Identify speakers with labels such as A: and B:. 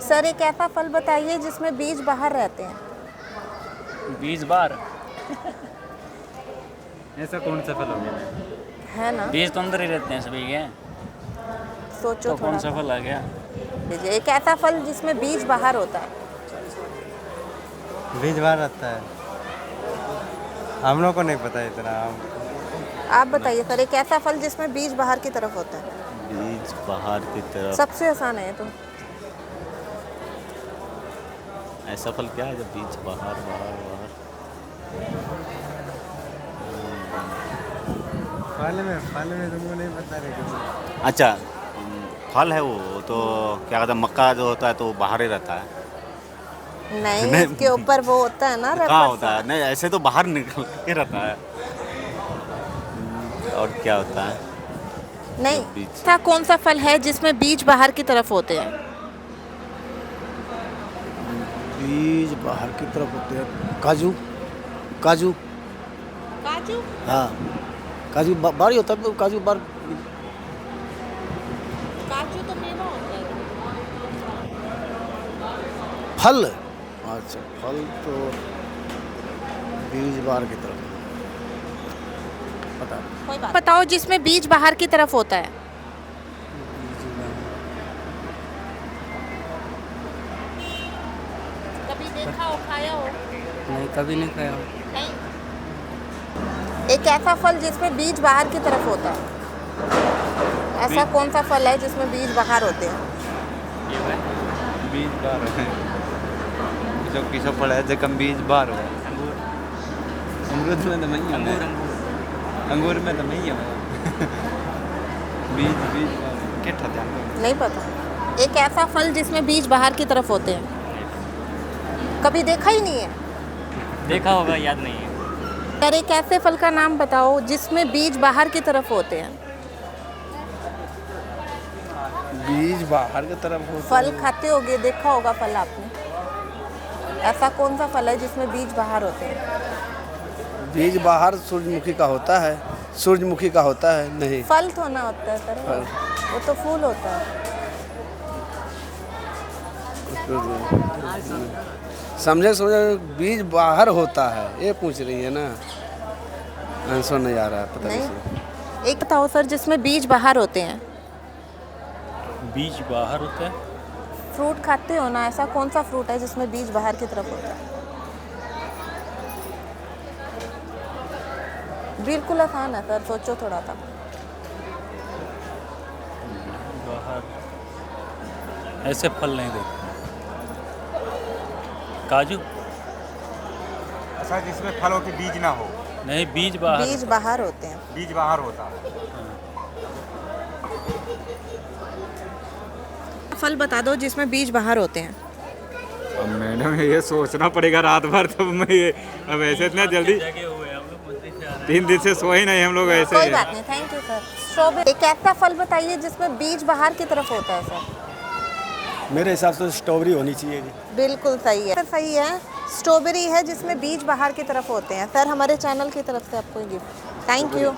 A: Sir एक ऐसा फल बताइए जिसमें बीज बाहर रहते हैं।
B: बीज बाहर ऐसा कौन सा फल हो गया?
A: है ना,
B: बीज तो अंदर ही रहते हैं सभी के।
A: सोचो
B: तो
A: थोड़ा
B: कौन सा फल आ गया?
A: लीजिए, एक ऐसा फल जिसमें बीज बाहर होता है।
C: बीज बाहर आता है, हम लोग को नहीं पता इतना।
A: आप बताइए सर, एक ऐसा फल जिसमें बीज बाहर की तरफ होता है।
D: बीज बाहर की तरफ,
A: सबसे आसान है ये तो।
D: ऐसा फल क्या है जब बीज बाहर बाहर बाहर?
C: फल में तुमको नहीं पता लेकिन।
D: अच्छा, फल है वो तो क्या कहते हैं, मक्का जो होता है तो वो बाहर ही रहता है।
A: नहीं,
D: नहीं।
A: इसके ऊपर वो होता है ना
D: कहाँ
A: रबर
D: होता
A: सा।
D: है? नहीं, ऐसे तो बाहर निकल के रहता है। और क्या होता है?
A: नहीं,
D: बीज।
A: ऐसा कौन सा फल है जिसमें बीज बाहर की तरफ होते हैं?
E: बीज बाहर की तरफ होते हैं। काजू, काजू।
A: काजू?
E: हाँ, काजू बाहर ही होता है, काजू बाहर।
A: काजू तो मेवा होता है।
E: फल, अच्छा फल तो बीज बाहर की तरफ पता नहीं।
A: कोई बात। बताओ जिसमें बीज बाहर की तरफ होता है। कभी देखा हो, खाया हो?
C: नहीं, कभी नहीं खाया।
A: नहीं। एक ऐसा फल जिसमें बीज बाहर की तरफ होता है। ऐसा कौन सा फल है जिसमें बीज बाहर होते हैं?
B: ये है
C: बीज बाहर है जो किसो पड़ा है जब बीज बाहर हुआ। अमरूद में तो नहीं है, अंगूर में तो नहीं है। बीज बीज क्या था ध्यान में?
A: नहीं पता। एक ऐसा फल जिसमें बीज बाहर की तरफ होते हैं। कभी देखा ही नहीं है।
B: देखा होगा, याद नहीं है।
A: सर एक ऐसे फल का नाम बताओ जिसमें बीज बाहर की तरफ होते हैं।
E: बीज बाहर की तरफ होते
A: फल खाते होगे, देखा होगा फल आपने। ऐसा कौन सा फल है जिसमें बीज बाहर होते हैं?
E: बीज बाहर सूरजमुखी का होता है। सूरजमुखी का होता है। नहीं,
A: फल तो ना होता है सर,
E: फल।
A: वो तो फूल होता है।
E: समझे बीज बाहर होता है, ये पूछ रही है ना। आंसर नहीं आ रहा है, पता
A: नहीं।
E: नहीं।
A: एक बताओ सर जिसमें बीज बाहर होते हैं।
B: बीज बाहर होता है?
A: फ्रूट खाते हो ना, ऐसा कौन सा फ्रूट है जिसमें बीज बाहर की तरफ होता है? बिल्कुल आसान है सर, सोचो थोड़ा सा।
B: बाहर ऐसे फल नहीं देखे। काजू?
F: ऐसा जिसमें फलों के बीज ना हो।
B: नहीं, बीज बाहर।
A: बीज बाहर होते हैं।
F: बीज बाहर होता है।
A: फल बता दो जिसमें बीज बाहर होते हैं।
F: अब मैडम ये सोचना पड़ेगा रात भर, तब मैं ये अब ऐसे इतना जल्दी 3 दिन से सोए नहीं हम लोग ऐसे।
A: कोई बात नहीं, थैंक यू सर। स्ट्रॉबेरी। एक ऐसा फल बताइए जिसमें बीज बाहर की तरफ होता है सर।
E: मेरे हिसाब से स्ट्रॉबेरी होनी चाहिए जी।
A: बिल्कुल सही है, सही है। स्ट्रॉबेरी है जिसमें बीज बाहर की तरफ होते हैं। सर हमारे चैनल की तरफ से आपको गिफ्ट। Thank you.